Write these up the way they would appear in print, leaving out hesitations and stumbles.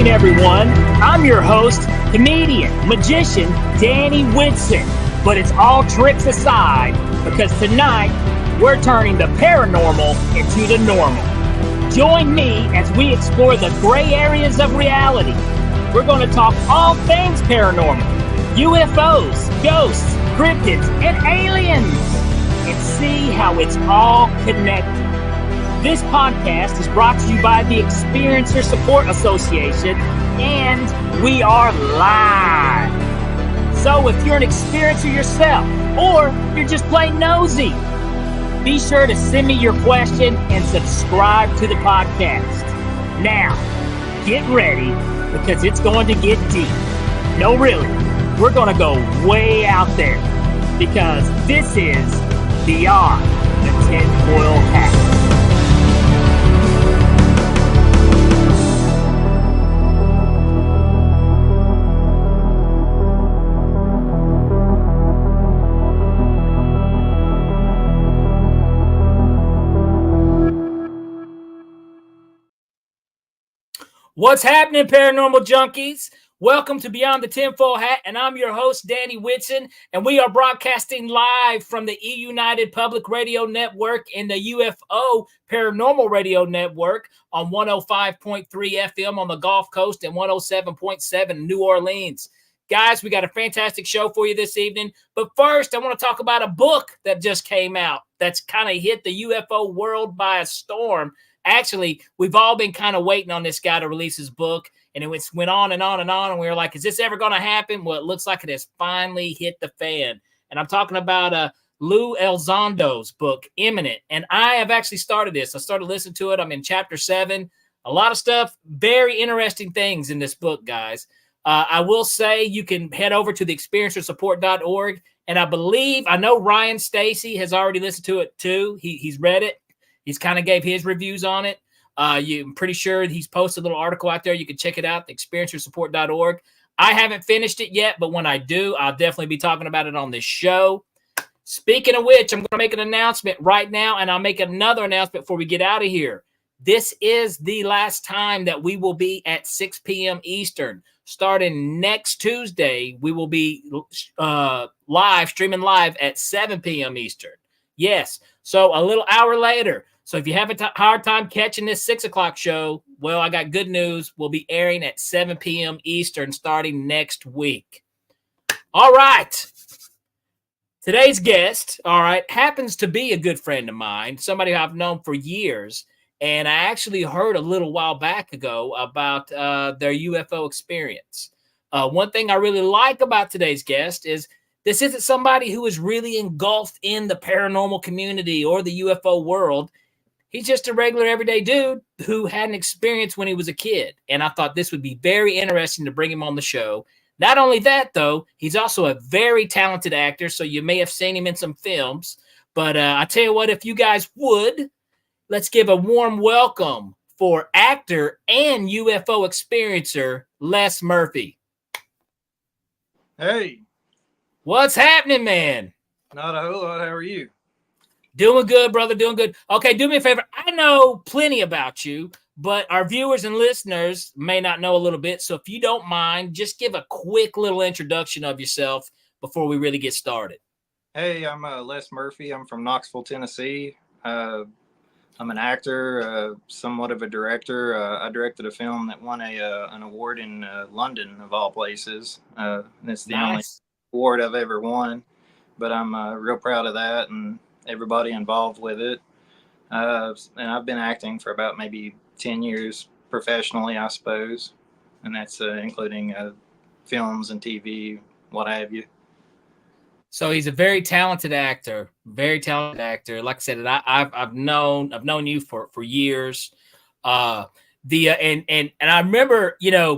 evening, everyone. I'm your host, comedian, magician, Danny Whitson. But it's all tricks aside, because tonight we're turning the paranormal into the normal. Join me as we explore the gray areas of reality. We're going to talk all things paranormal, UFOs, ghosts, cryptids, and aliens, and see how it's all connected. This podcast is brought to you by the Experiencer Support Association, and we are live. So if you're an experiencer yourself, or you're just plain nosy, be sure to send me your question and subscribe to the podcast. Now, get ready, because it's going to get deep. No, really, we're going to go way out there, because this is Beyond the Tinfoil Hat. What's happening, paranormal junkies? Welcome to Beyond the Tinfoil Hat, and I'm your host, Danny Whitson, and we are broadcasting live from the E-United Public Radio Network and the UFO Paranormal Radio Network on 105.3 FM on the Gulf Coast and 107.7 in New Orleans. Guys, we got a fantastic show for you this evening, but first, I want to talk about a book that just came out that's kind of hit the UFO world by a storm. Actually, we've all been kind of waiting on this guy to release his book, and it went on and on and on, and we were like, is this ever going to happen? Well, it looks like it has finally hit the fan, and I'm talking about Lou Elizondo's book, Imminent, and I have actually started this. I started listening to it. I'm in chapter 7. A lot of stuff, very interesting things in this book, guys. I will say you can head over to the experiencersupport.org, and I know Ryan Stacy has already listened to it too. He's read it. He's kind of gave his reviews on it. I'm pretty sure he's posted a little article out there. You can check it out, experiencersupport.org. I haven't finished it yet, but when I do, I'll definitely be talking about it on this show. Speaking of which, I'm going to make an announcement right now, and I'll make another announcement before we get out of here. This is the last time that we will be at 6 p.m. Eastern. Starting next Tuesday, we will be streaming live at 7 p.m. Eastern. Yes, so a little hour later. So if you have a hard time catching this 6 o'clock show, well, I got good news. We'll be airing at 7 p.m. Eastern starting next week. All right. Today's guest, happens to be a good friend of mine, somebody I've known for years. And I actually heard a little while back ago about their UFO experience. One thing I really like about today's guest is this isn't somebody who is really engulfed in the paranormal community or the UFO world. He's just a regular everyday dude who had an experience when he was a kid. And I thought this would be very interesting to bring him on the show. Not only that, though, he's also a very talented actor, so you may have seen him in some films. But I tell you what, if you guys would, let's give a warm welcome for actor and UFO experiencer, Les Murphy. Hey. What's happening, man? Not a whole lot. How are you? Doing good, brother. Doing good. Okay, do me a favor. I know plenty about you, but our viewers and listeners may not know a little bit. So if you don't mind, just give a quick little introduction of yourself before we really get started. Hey, I'm Les Murphy. I'm from Knoxville, Tennessee. I'm an actor, somewhat of a director. I directed a film that won an award in London, of all places. It's the only award I've ever won, but I'm real proud of that and everybody involved with it. And I've been acting for about maybe 10 years professionally, I suppose. And that's including films and TV, what have you. So he's a very talented actor, Like I said, I've known you for years. And I remember,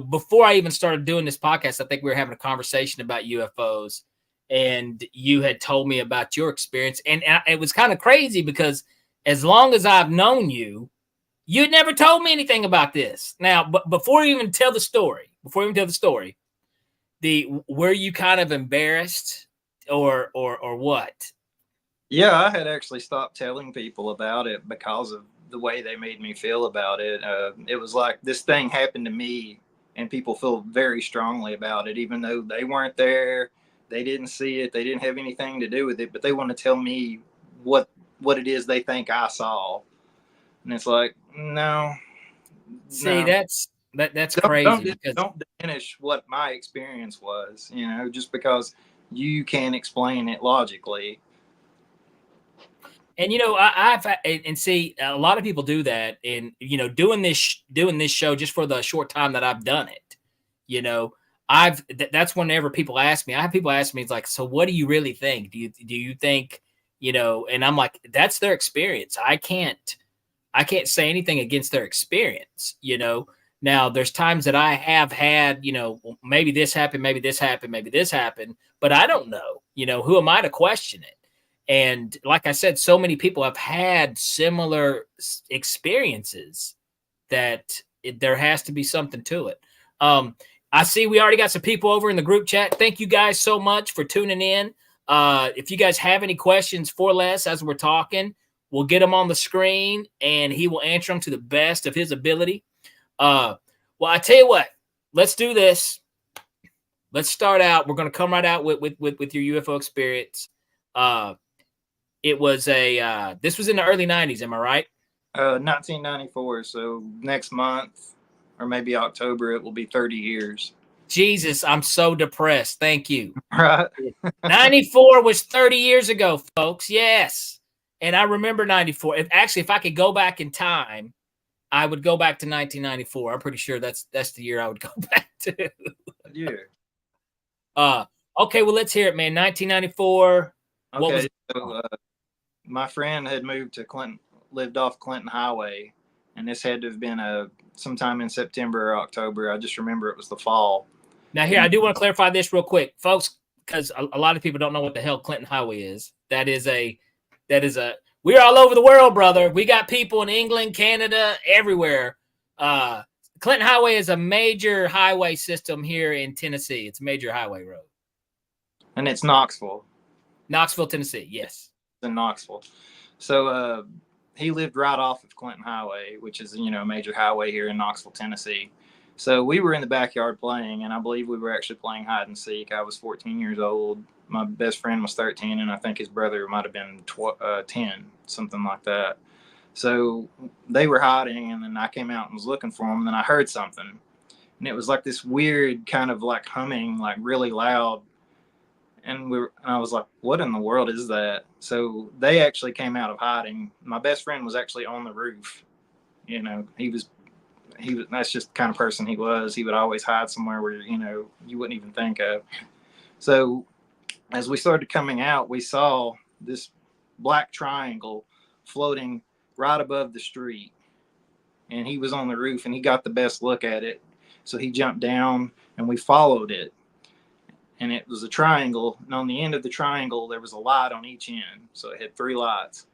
before I even started doing this podcast, I think we were having a conversation about UFOs, and you had told me about your experience, and it was kind of crazy because as long as I've known you, you'd never told me anything about this. Now, but before you even tell the story, were you kind of embarrassed? Or what? Yeah, I had actually stopped telling people about it because of the way they made me feel about it. It was like this thing happened to me and people feel very strongly about it, even though they weren't there, they didn't see it, they didn't have anything to do with it, but they want to tell me what it is they think I saw. And it's like, no, See, no. that's crazy because Don't diminish what my experience was, just because you can't explain it logically. and I've and see a lot of people do that, and doing this show just for the short time that I've done it, that's whenever people ask me. I have people ask me, it's like, so what do you really think? Do you think, and I'm like, that's their experience. I can't say anything against their experience. Now there's times that I have had, maybe this happened, maybe this happened, maybe this happened, but I don't know. Who am I to question it? And like I said, so many people have had similar experiences that there has to be something to it. I see we already got some people over in the group chat. Thank you guys so much for tuning in. If you guys have any questions for Les as we're talking, we'll get them on the screen and he will answer them to the best of his ability. Well, I tell you what, let's do this. Let's start out. We're going to come right out with your UFO experience. It was this was in the early 90s. Am I right? 1994. So next month or maybe October, it will be 30 years. Jesus, I'm so depressed. Thank you. Right. 94 was 30 years ago, folks. Yes. And I remember 94. If I could go back in time, I would go back to 1994. I'm pretty sure that's the year I would go back to. Year. Okay, well, let's hear it, man. 1994. Okay, so my friend had moved to Clinton, lived off Clinton Highway, and this had to have been sometime in September or October. I just remember it was the fall. Now, here, I do want to clarify this real quick, folks, because a lot of people don't know what the hell Clinton Highway is. That is we're all over the world, brother. We got people in England, Canada, everywhere. Clinton Highway is a major highway system here in Tennessee. It's a major highway road. And it's Knoxville. Knoxville, Tennessee, yes. In Knoxville. So he lived right off of Clinton Highway, which is, a major highway here in Knoxville, Tennessee. So we were in the backyard playing, and I believe we were actually playing hide and seek. I was 14 years old. My best friend was 13, and I think his brother might have been 10, something like that. So they were hiding, and then I came out and was looking for them, and then I heard something. And it was like this weird kind of like humming, like really loud. And I was like, what in the world is that? So they actually came out of hiding. My best friend was actually on the roof. He was that's just the kind of person he was. He would always hide somewhere where, you wouldn't even think of. So as we started coming out, we saw this black triangle floating right above the street. And he was on the roof and he got the best look at it. So he jumped down and we followed it. And it was a triangle. And on the end of the triangle, there was a light on each end. So it had 3 lights.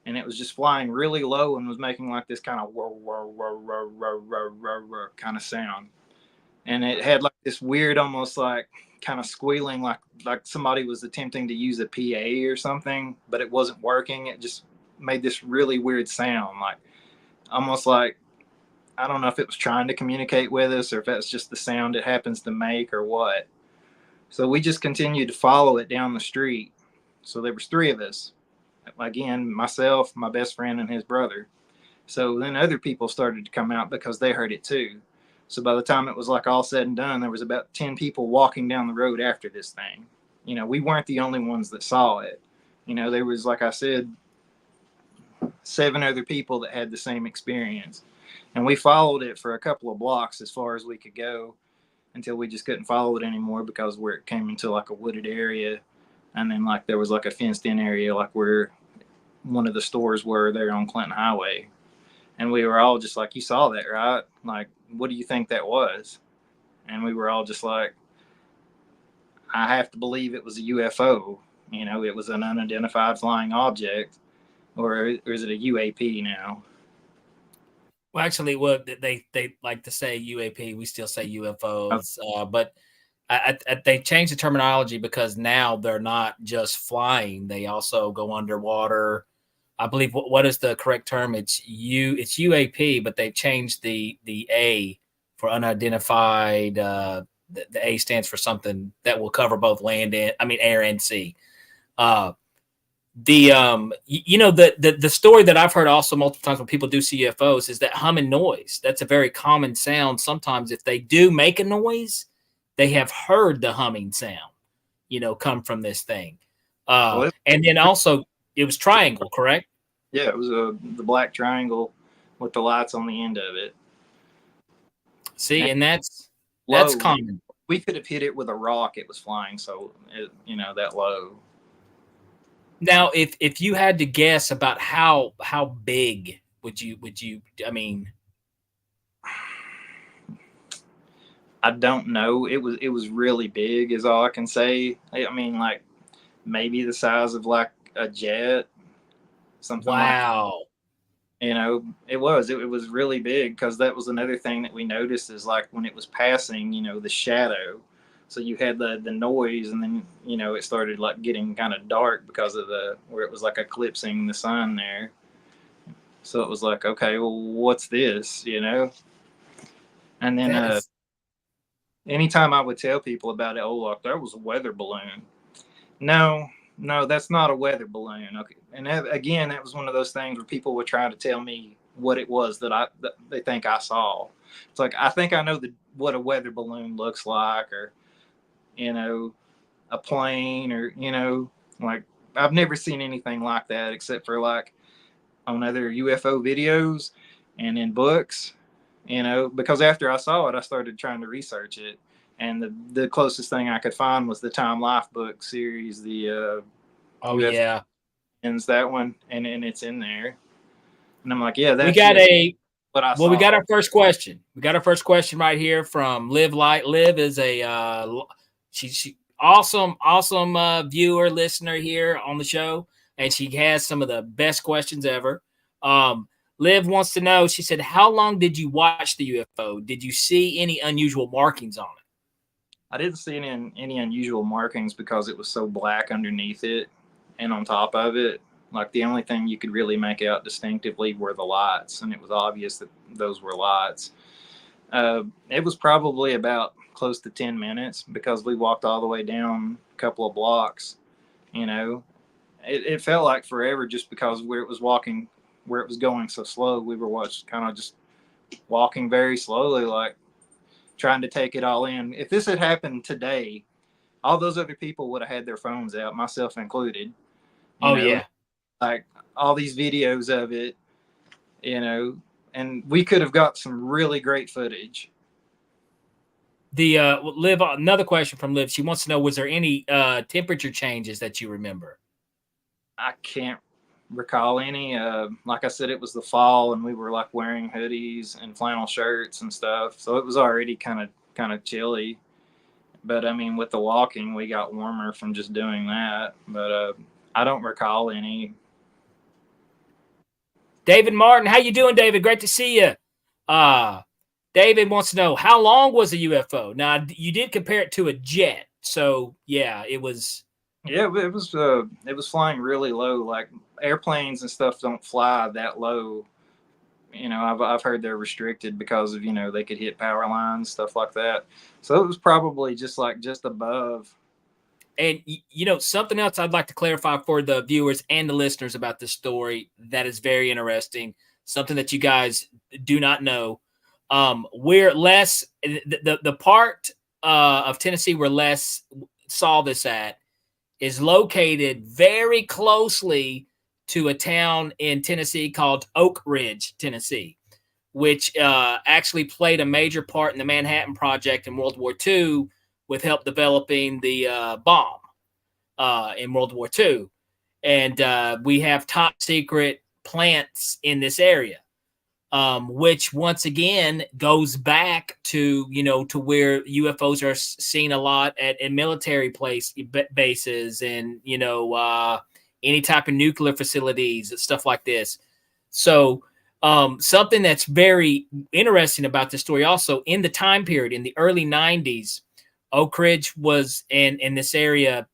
And it was just flying really low and was making like this kind of whir, whir, whir, whir, whir, whir, whir, whir kind of sound. And it had like this weird, almost like kind of squealing, like somebody was attempting to use a PA or something, but it wasn't working. It just made this really weird sound, like almost like, I don't know if it was trying to communicate with us or if that's just the sound it happens to make or what. So we just continued to follow it down the street. So there was 3 of us. Again, myself, my best friend, and his brother. So then other people started to come out because they heard it too. So by the time it was like all said and done, there was about 10 people walking down the road after this thing. We weren't the only ones that saw it. There was, like I said, 7 other people that had the same experience. And we followed it for a couple of blocks as far as we could go until we just couldn't follow it anymore because where it came into like a wooded area. And then like there was like a fenced in area, like where one of the stores were there on Clinton Highway. And we were all just like, you saw that, right? Like, what do you think that was? And we were all just like, I have to believe it was a UFO. It was an unidentified flying object. Or is it a UAP now? Well, actually, they like to say UAP. We still say UFOs. But they changed the terminology because now they're not just flying; they also go underwater. I believe what is the correct term? It's UAP, but they changed the A for unidentified. The A stands for something that will cover both air and sea. The story that I've heard also multiple times when people do see UFOs is that humming noise. That's a very common sound. Sometimes if they do make a noise, they have heard the humming sound, come from this thing. Well, And then also it was triangle, correct? yeah, it was the black triangle with the lights on the end of it. See, and that's Low. common. We could have hit it with a rock. It was flying so that low. Now, if you had to guess about how big would you? I mean, I don't know. It was really big, is all I can say. I mean, like maybe the size of like a jet, something like. wow. It was really big, because that was another thing that we noticed is like when it was passing, the shadow. So you had the noise, and then it started like getting kind of dark because of where it was like eclipsing the sun there. So it was like, okay, well, what's this? And then anytime I would tell people about it, oh, look, there was a weather balloon. No, that's not a weather balloon. Okay, and again, that was one of those things where people would try to tell me what it was that they think I saw. It's like, I think I know what a weather balloon looks like, or a plane, or like I've never seen anything like that except for like on other UFO videos and in books. Because after I saw it, I started trying to research it. And the closest thing I could find was the Time Life book series, the UFO, yeah. that one, and it's in there. And I'm like, yeah, We that's got what I saw. we got our first question. We got our first question right here from Liv Light. Liv is a she awesome viewer, listener here on the show, and she has some of the best questions ever. Liv wants to know, she said, how long did you watch the UFO? Did you see any unusual markings on it? I didn't see any unusual markings because it was so black underneath it and on top of it. Like the only thing you could really make out distinctively were the lights, and it was obvious that those were lights. It was probably about close to 10 minutes because we walked all the way down a couple of blocks. It felt like forever just because where it was going so slow. We were kind of just walking very slowly, like trying to take it all in. If this had happened today, all those other people would have had their phones out, myself included. Yeah. Like all these videos of it, and we could have got some really great footage. Liv, another question from Liv. She wants to know, was there any temperature changes that you remember? I can't recall any. Like I said, it was the fall, and we were like wearing hoodies and flannel shirts and stuff, so it was already kind of chilly. But I mean, with the walking, we got warmer from just doing that. But I don't recall any. David Martin, how you doing, David? Great to see you. David wants to know, how long was a UFO? Now, you did compare it to a jet, so yeah, it was. Yeah, it was flying really low. Like airplanes and stuff don't fly that low. I've heard they're restricted because of they could hit power lines, stuff like that. So it was probably just above. And something else I'd like to clarify for the viewers and the listeners about this story that is very interesting, something that you guys do not know. We're less the part of Tennessee where Les saw this at is located very closely to a town in Tennessee called Oak Ridge, Tennessee, which actually played a major part in the Manhattan Project in World War II, with help developing the bomb in World War II. And we have top secret plants in this area, which once again goes back to, to where UFOs are seen a lot at military bases and, any type of nuclear facilities and stuff like this. So something that's very interesting about this story also, in the time period, in the early 90s, Oak Ridge was in this area.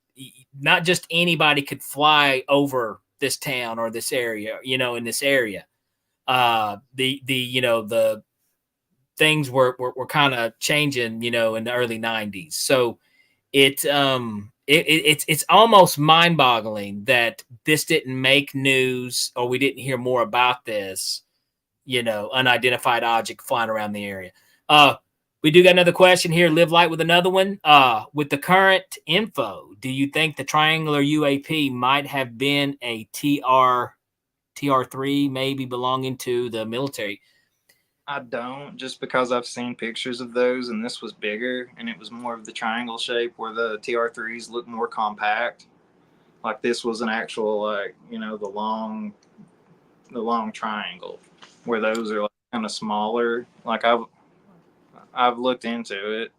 Not just anybody could fly over this town or this area, in this area. The things were kind of changing, you know, in the early 90s. So it's almost mind-boggling that this didn't make news or we didn't hear more about this, you know, unidentified object flying around the area. We do got another question here. Live Light with another one. With the current info, do you think the triangular UAP might have been a TR3, maybe belonging to the military? I don't, just because I've seen pictures of those, and this was bigger, and it was more of the triangle shape, where the TR3s look more compact. Like this was an actual, like, you know, the long triangle, where those are like kind of smaller. Like I've looked into it,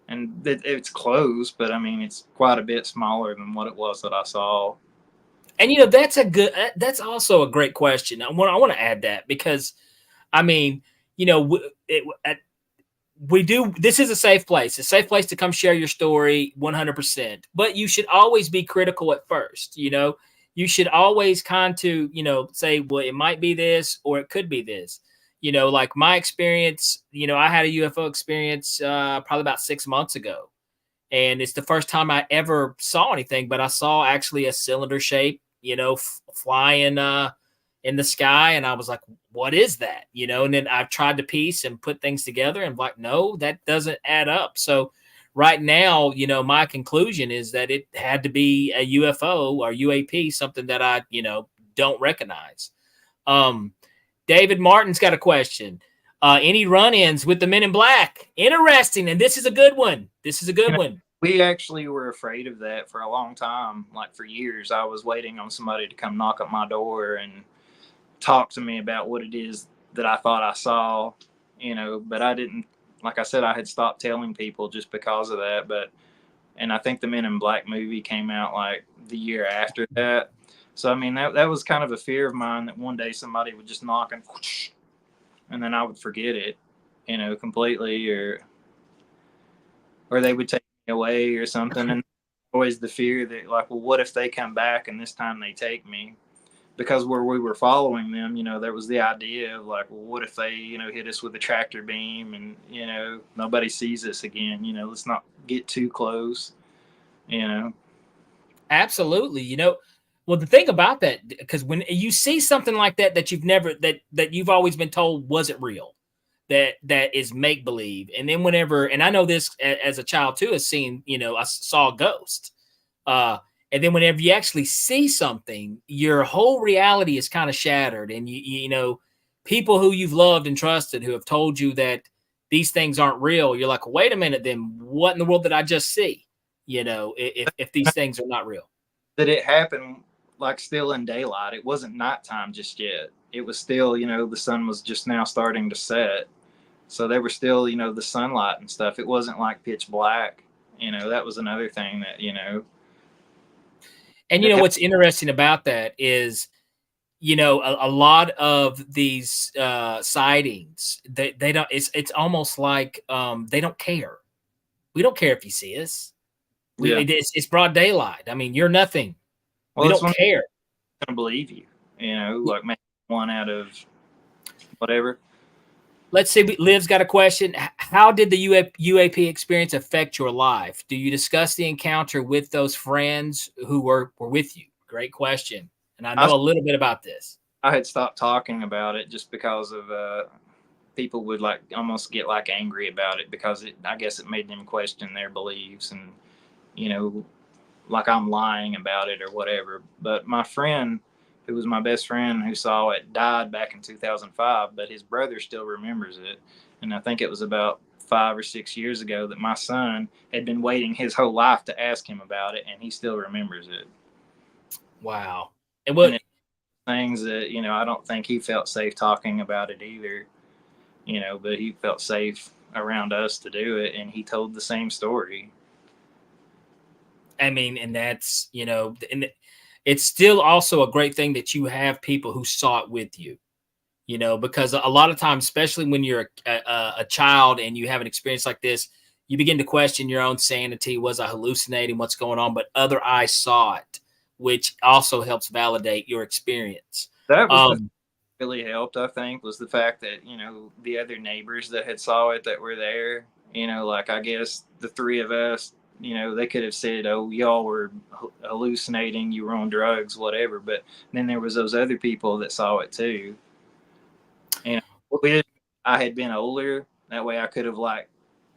and it's close, but I mean it's quite a bit smaller than what it was that I saw. And you know, that's also a great question. I want to add that because, I mean, you know, we do. This is a safe place to come share your story 100%. But you should always be critical at first. You know, you should always you know, say, well, it might be this or it could be this. You know, like my experience, you know, I had a UFO experience probably about 6 months ago. And it's the first time I ever saw anything, but I saw actually a cylinder shape, you know, flying in the sky, and I was like, "What is that?" You know, and then I tried to piece and put things together, and like, no, that doesn't add up. So right now, you know, my conclusion is that it had to be a UFO or UAP, something that I, you know, don't recognize. Um, David Martin's got a question. Any run-ins with the Men in Black? Interesting, and this is a good one. This is a You good know, one. we actually were afraid of that for a long time. Like for years, I was waiting on somebody to come knock at my door and talk to me about what it is that I thought I saw, you know, but I didn't. Like I said, I had stopped telling people just because of that. But and I think the Men in Black movie came out like the year after that. So I mean that was kind of a fear of mine, that one day somebody would just knock and then I would forget it, you know, completely, or they would take me away or something. And always the fear that, like, well, what if they come back and this time they take me? Because where we were following them, you know, there was the idea of like, well, what if they, you know, hit us with a tractor beam and, you know, nobody sees us again? You know, let's not get too close, you know. Absolutely. You know, well, the thing about that, because when you see something like that that you've never that you've always been told wasn't real, that is make believe, and then whenever, and I know this as a child too, has seen, you know, I saw a ghost, uh, and then whenever you actually see something, your whole reality is kind of shattered, and you know, people who you've loved and trusted who have told you that these things aren't real, you're like, wait a minute, then what in the world did I just see? You know, if these things are not real. That it happened like still in daylight. It wasn't nighttime just yet. It was still, you know, the sun was just now starting to set. So they were still, you know, the sunlight and stuff. It wasn't like pitch black. You know, that was another thing that, you know, And you know what's interesting about that is, you know, a lot of these sightings, they don't. It's almost like they don't care. We don't care if you see us. yeah. It's broad daylight. I mean, you're nothing. We Well, it's don't one care. going to believe you, you know, like maybe one out of whatever. Let's see. Liv's got a question. How did the UAP experience affect your life? Do you discuss the encounter with those friends who were with you? Great question. And I I, know a little bit about this. I had stopped talking about it just because of people would like almost get like angry about it, because I guess it made them question their beliefs, and, you know, like I'm lying about it or whatever. But my friend, who was my best friend who saw it, died back in 2005, but his brother still remembers it. And I think it was about 5 or 6 years ago that my son had been waiting his whole life to ask him about it, and he still remembers it. Wow. And And what it's things that, you know, I don't think he felt safe talking about it either, you know, but he felt safe around us to do it, and he told the same story. I mean, and that's, you know, and it's still also a great thing that you have people who saw it with you, you know, because a lot of times, especially when you're a child and you have an experience like this, you begin to question your own sanity. Was I hallucinating? What's going on? But other eyes saw it, which also helps validate your experience. That was the Um, really helped, I think, was the fact that, the other neighbors that had saw it that were there, like I guess the three of us, they could have said, oh, y'all were hallucinating, you were on drugs, whatever. But then there was those other people that saw it too. And I had been older, that way I could have like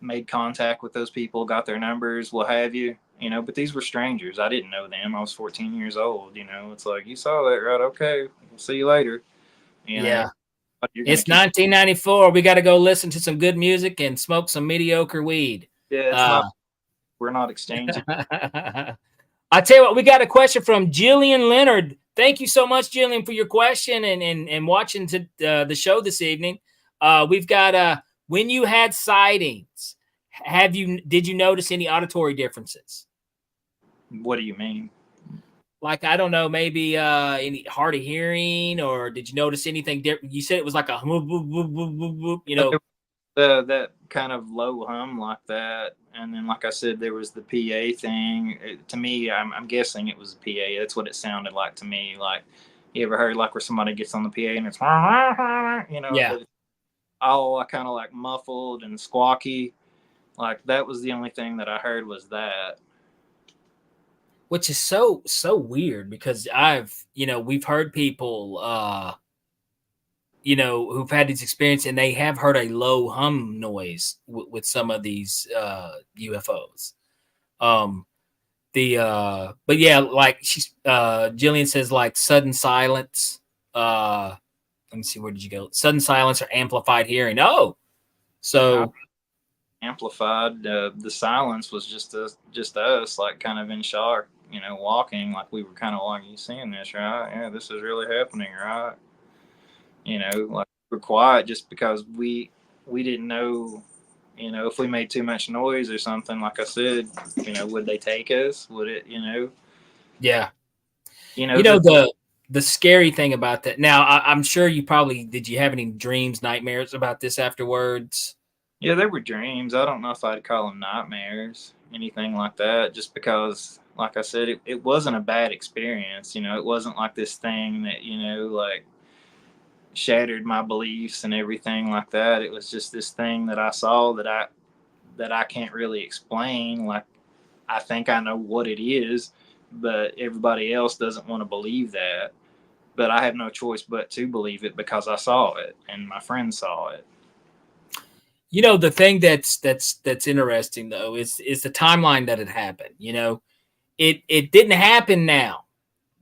made contact with those people, got their numbers, what have you. But these were strangers. I didn't know them. I was 14 years old. It's like, you saw that, right? Okay, we'll see you later. You know, Yeah. you're gonna It's keep. 1994. We got to go listen to some good music and smoke some mediocre weed. Yeah, it's not. We're not exchanging. I tell you what, we got a question from Jillian Leonard. Thank you so much, Jillian, for your question and watching the show this evening. We've got when you had sightings, did you notice any auditory differences? What do you mean? Like, I don't know, maybe any hard of hearing, or did you notice anything different? You said it was like a whoop, whoop, whoop, whoop, whoop, whoop, That kind of low hum like that, and then like I said, there was the PA thing. To me, I'm guessing it was the PA. That's what it sounded like to me. Like, you ever heard like where somebody gets on the PA and it's Yeah. but it's all kind of like muffled and squawky. Like that was the only thing that I heard was that. Which is so weird because we've heard people who've had these experience and they have heard a low hum noise with some of these UFOs. But yeah, like she's Jillian says, like sudden silence. Let me see, where did you go? Sudden silence or amplified hearing. Oh, so amplified. The silence was just us, like kind of in shock. Walking like we were kind of like, you seeing this, right? Yeah, this is really happening, right? Like we're quiet just because we didn't know. If we made too much noise or something, like I said, would they take us? Would it, yeah. The The scary thing about that. Now, I'm sure did you have any dreams, nightmares about this afterwards? Yeah, they were dreams. I don't know if I'd call them nightmares, anything like that, just because, like I said, it wasn't a bad experience. It wasn't like this thing that, like shattered my beliefs and everything like that. It was just this thing that I saw that I can't really explain. Like, I think I know what it is, but everybody else doesn't want to believe that. But I have no choice but to believe it because I saw it and my friends saw it. The thing that's interesting though is the timeline that it happened. It didn't happen now.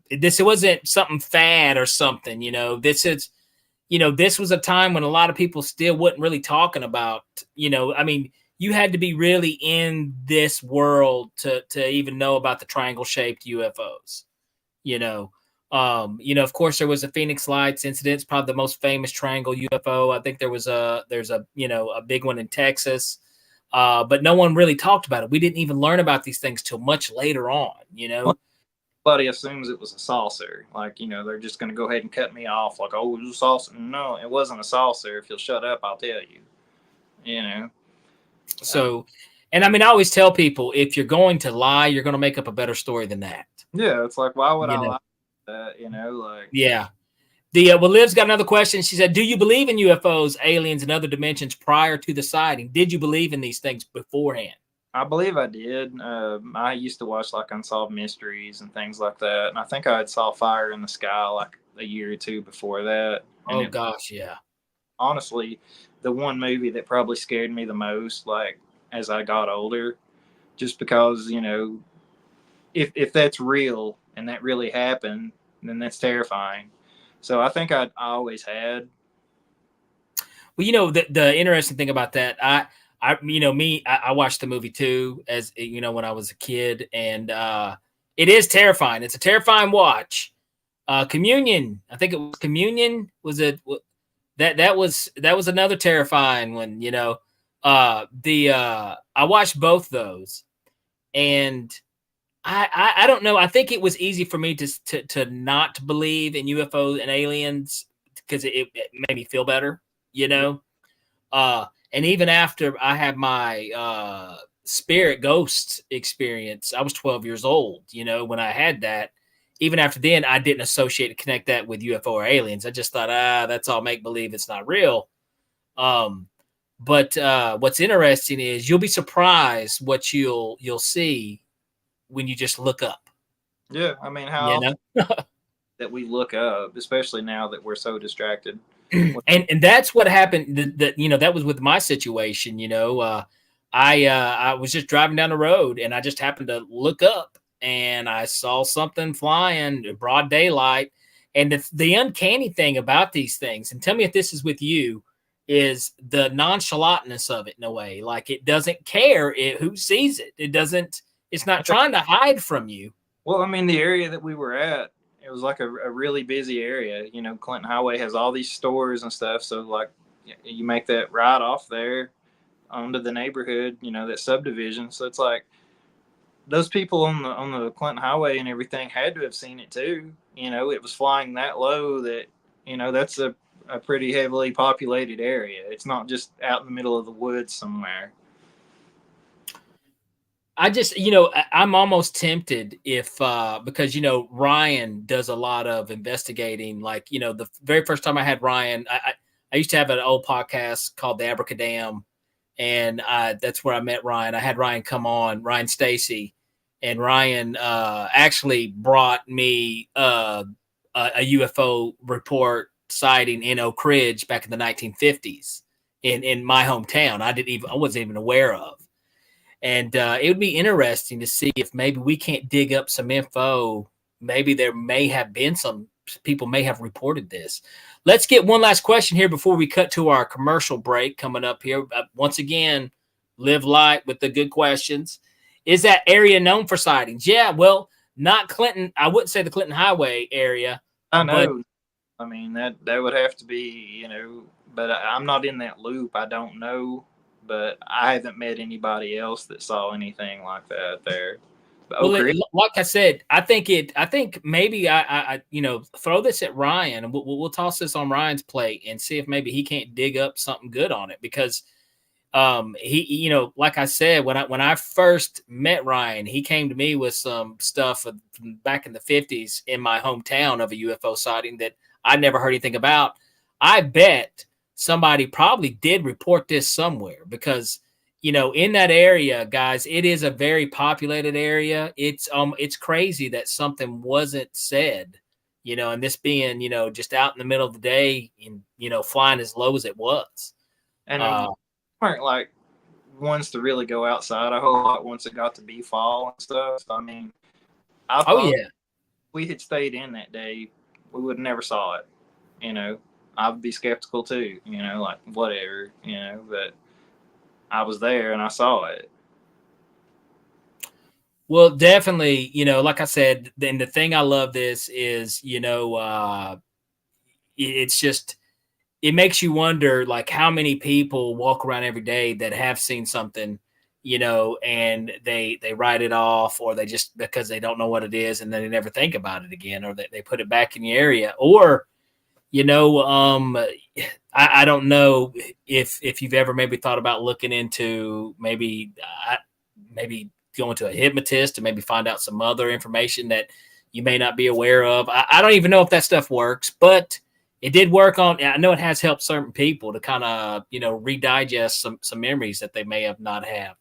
It wasn't something fad or something. This was a time when a lot of people still wasn't really talking about. I mean, you had to be really in this world to even know about the triangle shaped UFOs. Of course, there was a Phoenix Lights incident. It's probably the most famous triangle UFO. I think there's a big one in Texas, but no one really talked about it. We didn't even learn about these things till much later on. Everybody assumes it was a saucer. Like, they're just going to go ahead and cut me off. Like, oh, it was a saucer. No, it wasn't a saucer. If you'll shut up, I'll tell you. So, and I mean, I always tell people, if you're going to lie, you're going to make up a better story than that. Yeah, it's like, why would I lie? Like, yeah. Liv's got another question. She said, "Do you believe in UFOs, aliens, and other dimensions prior to the sighting? Did you believe in these things beforehand?" I believe I did. I used to watch like Unsolved Mysteries and things like that, and I think I had saw Fire in the Sky like a year or two before that. Oh gosh, yeah. Honestly, the one movie that probably scared me the most, like as I got older, just because if that's real and that really happened, then that's terrifying. So I think I always had. Well, the interesting thing about that, I watched the movie too, as when I was a kid, and it is terrifying. It's a terrifying watch. Communion, I think it was Communion. Was it that was another terrifying one? I watched both those, and I don't know. I think it was easy for me to not believe in UFOs and aliens because it made me feel better, and even after I had my spirit ghost experience, I was 12 years old, when I had that, even after then, I didn't associate and connect that with UFO or aliens. I just thought, that's all make believe. It's not real. But what's interesting is you'll be surprised what you'll see when you just look up. Yeah, I mean, how often that we look up, especially now that we're so distracted. And that's what happened. That that was with my situation. I was just driving down the road and I just happened to look up and I saw something flying in broad daylight. And the uncanny thing about these things, and tell me if this is with you, is the nonchalantness of it in a way. Like it doesn't care who sees it. It's not trying to hide from you. Well, I mean, the area that we were at, it was like a really busy area. Clinton Highway has all these stores and stuff. So like you make that ride off there onto the neighborhood, that subdivision. So it's like those people on the Clinton Highway and everything had to have seen it too. It was flying that low that, that's a pretty heavily populated area. It's not just out in the middle of the woods somewhere. I just, I'm almost tempted if, because, Ryan does a lot of investigating. Like, the very first time I had Ryan, I used to have an old podcast called The Abracadam. And that's where I met Ryan. I had Ryan come on, Ryan Stacy. And Ryan actually brought me a UFO report sighting in Oak Ridge back in the 1950s in my hometown. I wasn't even aware of. And it would be interesting to see if maybe we can't dig up some info. Maybe there may have been some people may have reported this. Let's get one last question here before we cut to our commercial break coming up here. Once again, live light with the good questions. Is that area known for sightings? Yeah, well, not Clinton. I wouldn't say the Clinton Highway area. I know. I mean, that would have to be, but I'm not in that loop. I don't know. But I haven't met anybody else that saw anything like that there. Well, like I said, I think maybe I throw this at Ryan and we'll toss this on Ryan's plate and see if maybe he can't dig up something good on it, because he, like I said, when I first met Ryan, he came to me with some stuff from back in the 50s in my hometown of a UFO sighting that I never heard anything about. I bet somebody probably did report this somewhere, because in that area, guys, it is a very populated area. It's crazy that something wasn't said, and this being, just out in the middle of the day and, flying as low as it was. And weren't like ones to really go outside a whole lot once it got to be fall and stuff. So, I mean, if we had stayed in that day, we would have never saw it, I would be skeptical too, like whatever, but I was there and I saw it. Well, definitely, like I said, then the thing I love this is, it's just, it makes you wonder, like, how many people walk around every day that have seen something, and they write it off, or they just, because they don't know what it is and then they never think about it again, or they put it back in the area, or I don't know if you've ever maybe thought about looking into maybe going to a hypnotist to maybe find out some other information that you may not be aware of. I don't even know if that stuff works, but it did work I know it has helped certain people to kind of, redigest some memories that they may have not have.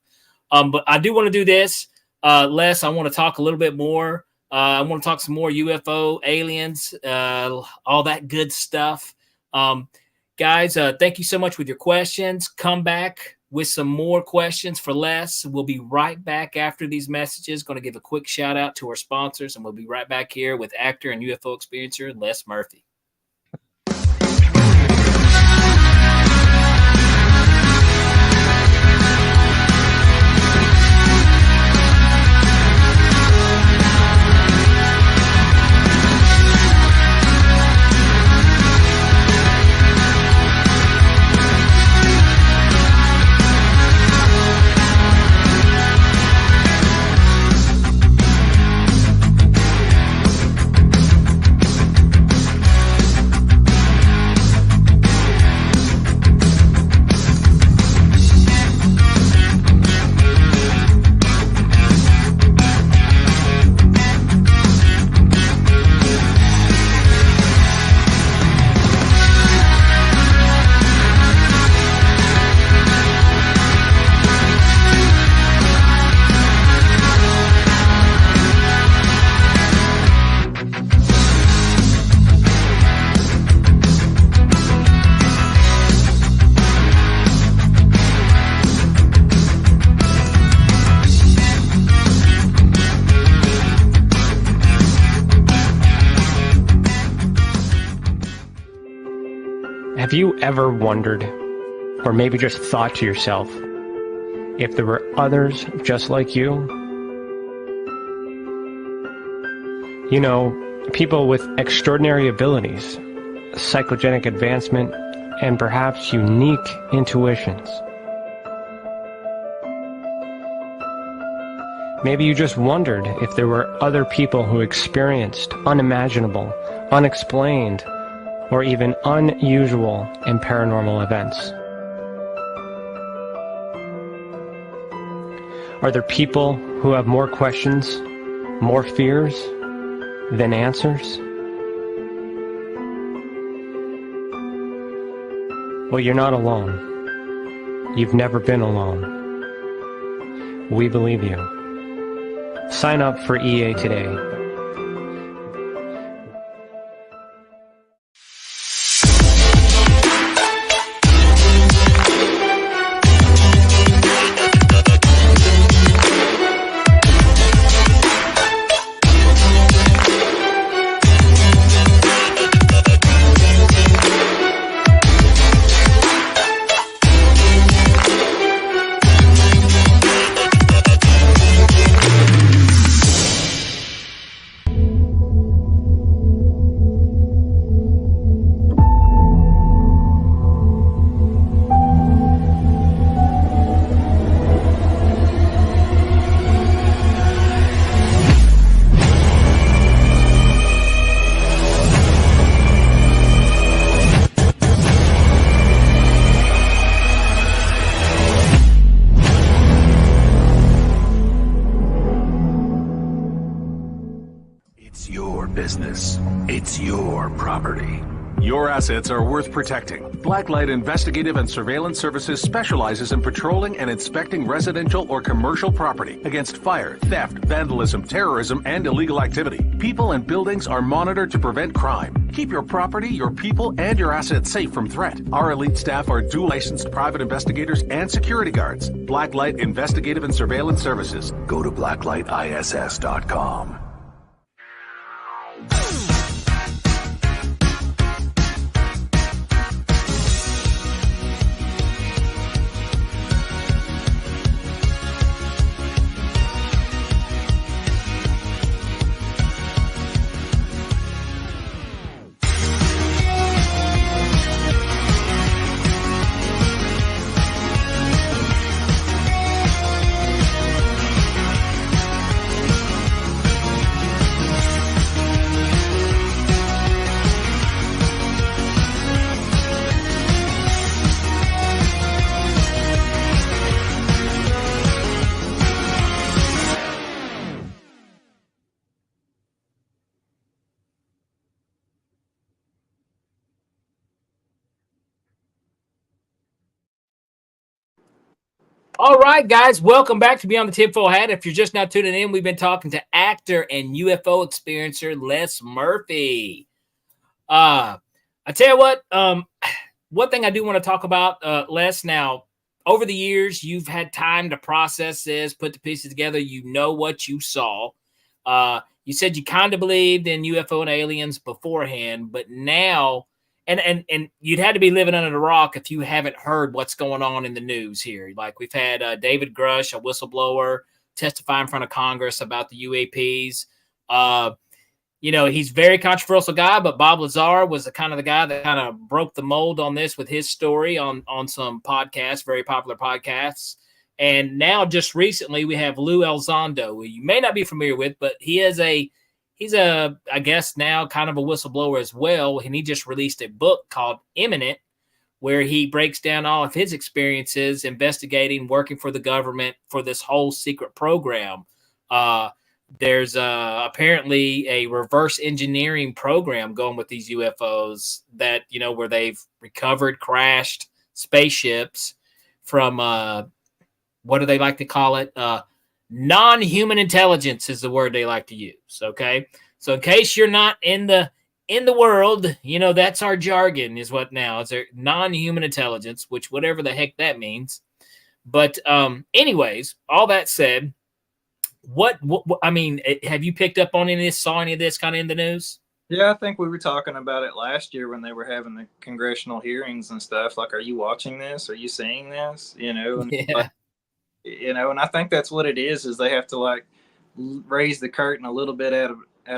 But I do want to do this. Les, I want to talk a little bit more. I want to talk some more UFO, aliens, all that good stuff. Guys, thank you so much with your questions. Come back with some more questions for Les. We'll be right back after these messages. Going to give a quick shout out to our sponsors, and we'll be right back here with actor and UFO experiencer Les Murphy. Have you ever wondered, or maybe just thought to yourself, if there were others just like you? You know, people with extraordinary abilities, psychogenic advancement, and perhaps unique intuitions. Maybe you just wondered if there were other people who experienced unimaginable, unexplained, or even unusual and paranormal events. Are there people who have more questions, more fears than answers? Well, you're not alone. You've never been alone. We believe you. Sign up for EA today. It's your property. Your assets are worth protecting. Blacklight Investigative and Surveillance Services specializes in patrolling and inspecting residential or commercial property against fire, theft, vandalism, terrorism, and illegal activity. People and buildings are monitored to prevent crime. Keep your property, your people, and your assets safe from threat. Our elite staff are dual licensed private investigators and security guards. Blacklight Investigative and Surveillance Services. Go to blacklightiss.com. All right, guys, welcome back to Beyond the Tinfoil Hat. If you're just now tuning in, we've been talking to actor and UFO experiencer Les Murphy. I tell you what, one thing I do want to talk about, Les, now, over the years, you've had time to process this, put the pieces together. You know what you saw. You said you kind of believed in UFO and aliens beforehand, but now... And you'd had to be living under the rock if you haven't heard what's going on in the news here. Like we've had David Grush, a whistleblower, testify in front of Congress about the UAPs. You know, he's a very controversial guy, but Bob Lazar was the guy that kind of broke the mold on this with his story on some podcasts, very popular podcasts. And now just recently we have Lou Elizondo, who you may not be familiar with, but he's I guess now kind of a whistleblower as well. And he just released a book called Imminent, where he breaks down all of his experiences investigating, working for the government for this whole secret program. There's apparently a reverse engineering program going with these UFOs that, you know, where they've recovered crashed spaceships from, what do they like to call it? Non-human intelligence is the word they like to use. Okay. So in case you're not in the world, you know, that's our jargon is what now is there non-human intelligence, which whatever the heck that means. But anyways, all that said, what I mean, have you picked up on any of this, saw any of this kind of in the news? Yeah, I think we were talking about it last year when they were having the congressional hearings and stuff. Like, are you watching this? Are you seeing this? And like, Yeah. and I think that's what it is they have to like raise the curtain a little bit at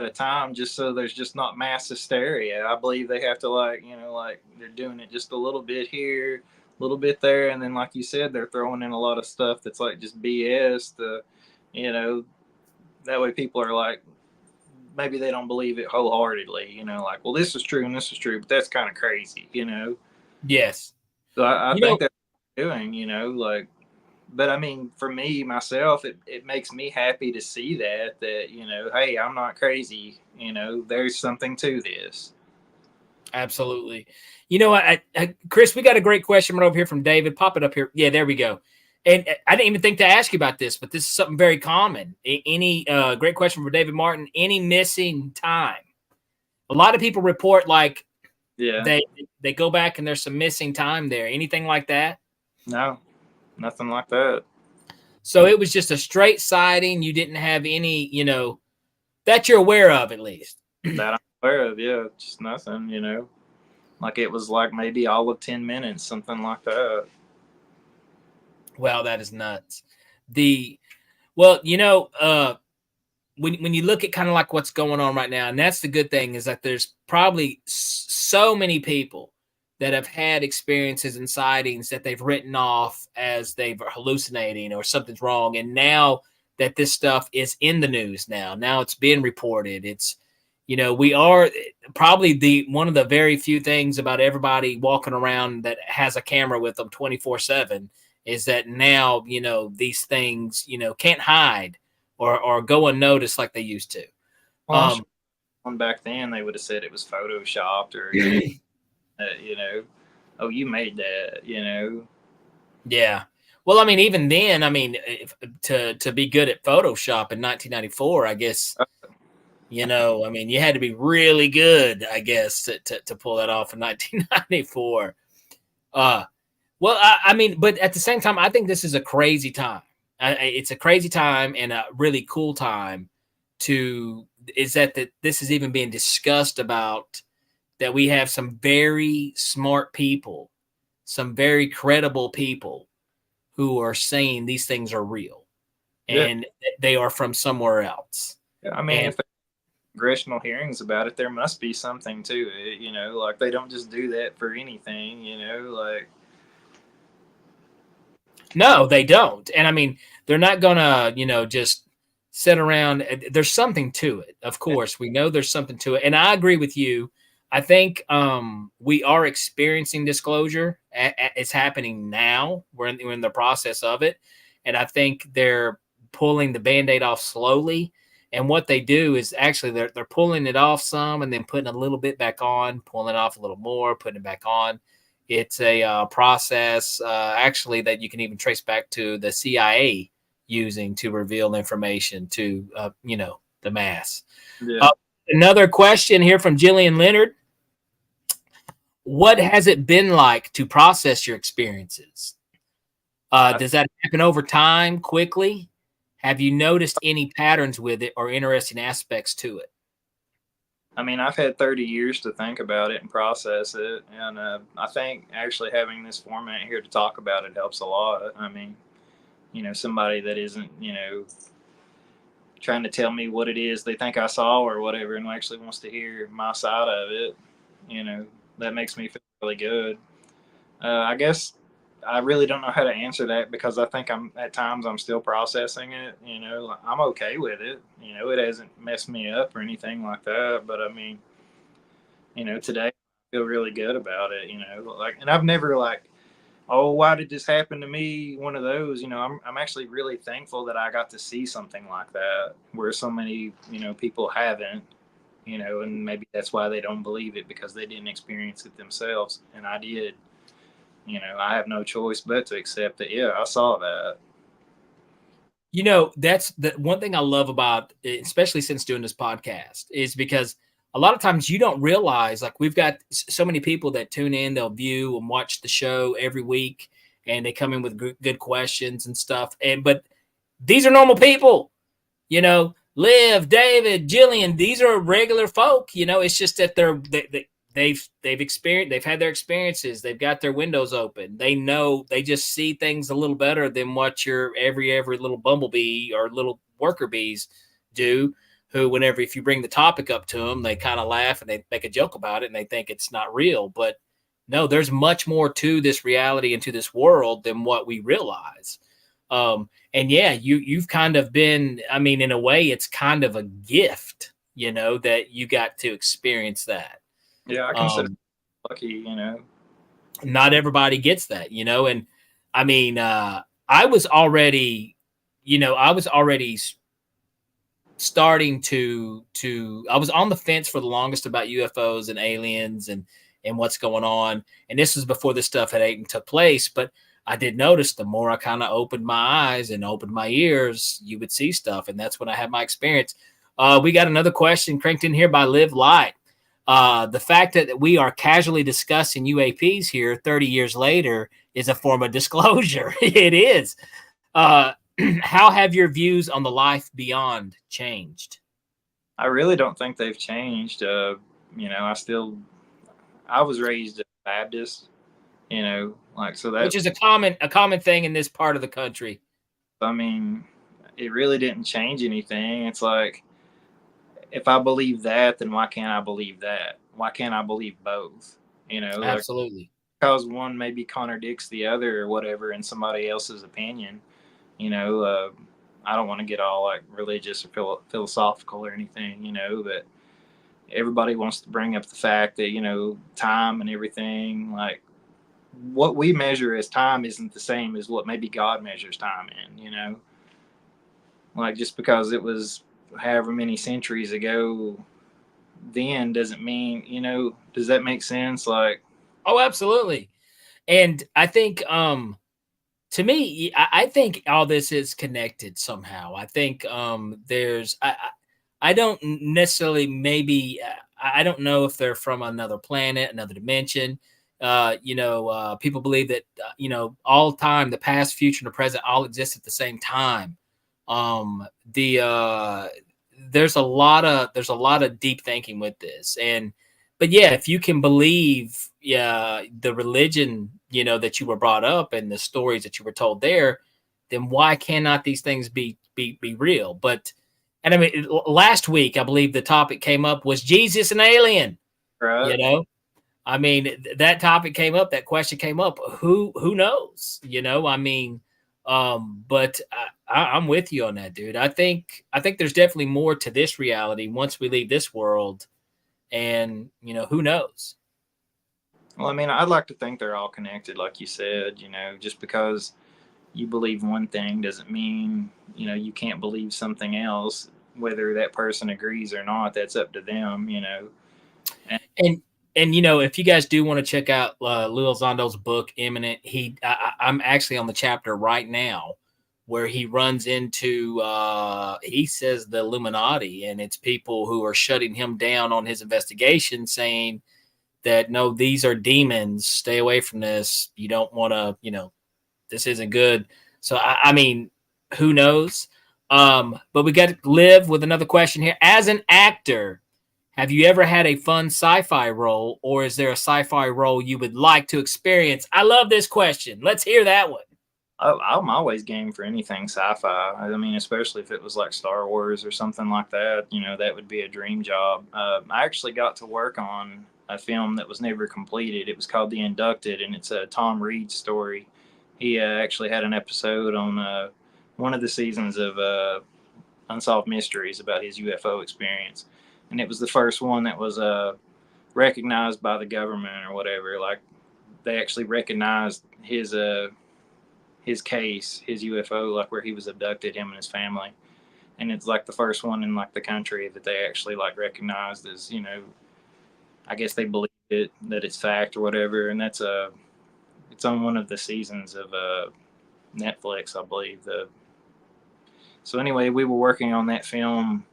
a time, just so there's just not mass hysteria. I believe they have to like, like they're doing it just a little bit here, a little bit there, and then like you said, they're throwing in a lot of stuff that's like just BS. You know, that way people are like, maybe they don't believe it wholeheartedly. Like, well, this is true and this is true, but that's kind of crazy. Yes. So I You know, think that's what they're doing. Like, but I mean, for me myself, it makes me happy to see that hey, I'm not crazy. There's something to this. absolutely. You know, Chris, we got a great question right over here from David. Pop it up here. Yeah, there we go. And I didn't even think to ask you about this, but this is something very common. Any great question for David Martin? Any missing time? A lot of people report like Yeah. they go back and there's some missing time there. Anything like that? No, nothing like that. So it was just a straight sighting. You didn't have any, that you're aware of at least. That I'm aware of. Yeah, just nothing. Like it was like maybe all of 10 minutes, something like that. Wow, that is nuts. When you look at kind of like what's going on right now, and that's the good thing is that there's probably so many people that have had experiences and sightings that they've written off as they've hallucinating or something's wrong. And now that this stuff is in the news now it's being reported. It's, we are probably one of the very few things about everybody walking around that has a camera with them 24/7 is that now, these things, can't hide or go unnoticed like they used to. Well, back then they would have said it was photoshopped or, oh, you made that. Yeah. Well, I mean, even then, to be good at Photoshop in 1994, I guess, you had to be really good, I guess, to pull that off in 1994. Well, but at the same time, I think this is a crazy time. It's a crazy time and a really cool time that this is even being discussed about, that we have some very smart people, some very credible people who are saying these things are real and they are from somewhere else. Yeah, if there are congressional hearings about it, there must be something to it, like they don't just do that for anything, like. No, they don't. And they're not gonna, just sit around. There's something to it. Of course, we know there's something to it. And I agree with you. I think we are experiencing disclosure. It's happening now. We're in the process of it. And I think they're pulling the Band-Aid off slowly. And what they do is actually they're pulling it off some and then putting a little bit back on, pulling it off a little more, putting it back on. It's a process actually that you can even trace back to the CIA using to reveal information to, the mass. Yeah. Another question here from Jillian Leonard. What has it been like to process your experiences? Does that happen over time, quickly? Have you noticed any patterns with it or interesting aspects to it? I've had 30 years to think about it and process it. And I think actually having this format here to talk about it helps a lot. Somebody that isn't, trying to tell me what it is they think I saw or whatever and actually wants to hear my side of it, that makes me feel really good. I guess I really don't know how to answer that because I think at times I'm still processing it. I'm okay with it. It hasn't messed me up or anything like that. But today I feel really good about it. And I've never oh, why did this happen to me? One of those. I'm actually really thankful that I got to see something like that where so many people haven't. And maybe that's why they don't believe it because they didn't experience it themselves, and I did. I have no choice but to accept that. Yeah, I saw that. That's the one thing I love about, especially since doing this podcast, is because a lot of times you don't realize, like, we've got so many people that tune in, they'll view and watch the show every week, and they come in with good questions and stuff. But these are normal people, Liv, David, Jillian, these are regular folk. You know, it's just that they've experienced, they've had their experiences, they've got their windows open. They know, they just see things a little better than what your every little bumblebee or little worker bees do. Who, whenever if you bring the topic up to them, they kind of laugh and they make a joke about it and they think it's not real. But no, there's much more to this reality and to this world than what we realize. And yeah, you've kind of been, I mean, in a way, it's kind of a gift, you know, that you got to experience that. Yeah, I consider lucky, you know. Not everybody gets that, you know, and I mean, I was already, you know, starting to I was on the fence for the longest about UFOs and aliens and what's going on. And this was before this stuff had even took place, but I did notice the more I kind of opened my eyes and opened my ears, you would see stuff. And that's when I had my experience. We got another question cranked in here by Live Light. The fact that we are casually discussing UAPs here 30 years later is a form of disclosure. It is. How have your views on the life beyond changed? I really don't think they've changed. You know, I was raised a Baptist, you know, like, so that, Which is a common thing in this part of the country. I mean, it really didn't change anything. It's like, if I believe that, then why can't I believe that? Why can't I believe both? You know, like, Absolutely. because one maybe contradicts the other or whatever in somebody else's opinion. You know, I don't want to get all like religious or philosophical or anything, you know, but everybody wants to bring up the fact that, you know, time and everything, like, what we measure as time isn't the same as what maybe God measures time in, you know? Like, just because it was however many centuries ago then doesn't mean, you know, does that make sense? Like, Oh, absolutely. And I think to me, I think all this is connected somehow. I think there's I don't necessarily maybe I don't know if they're from another planet, another dimension. People believe that you know, all time, the past, future, and the present all exist at the same time. There's a lot of deep thinking with this, and but yeah, if you can believe, yeah, the religion, you know, that you were brought up and the stories that you were told there, then why cannot these things be real? But and I mean, last week I believe the topic came up was Jesus an alien? right? You know, I mean, that topic came up, that question came up. Who knows? You know, I mean, but I'm with you on that, dude. I think there's definitely more to this reality once we leave this world, and you know, who knows? Well, I mean, I'd like to think they're all connected, like you said, you know, just because you believe one thing doesn't mean, you know, you can't believe something else, whether that person agrees or not. That's up to them, you know. And you know, if you guys do want to check out Lou Elizondo's book Imminent, I'm actually on the chapter right now where he runs into he says the Illuminati, and it's people who are shutting him down on his investigation, saying that no, these are demons, stay away from this, you don't want to, you know, this isn't good. So I mean, who knows? But we got to live with another question here. As an actor, have you ever had a fun sci-fi role, or is there a sci-fi role you would like to experience? I love this question. Let's hear that one. I'm always game for anything sci-fi. I mean, especially if it was like Star Wars or something like that, you know, that would be a dream job. I actually got to work on a film that was never completed. It was called The Inducted, and it's a Tom Reed story. He actually had an episode on one of the seasons of Unsolved Mysteries about his UFO experience. And it was the first one that was recognized by the government or whatever. Like, they actually recognized his case, his UFO, like where he was abducted, him and his family. And it's like the first one in like the country that they actually like recognized as, you know, I guess they believe it, that it's fact or whatever. And that's it's on one of the seasons of Netflix, I believe. So anyway, we were working on that film,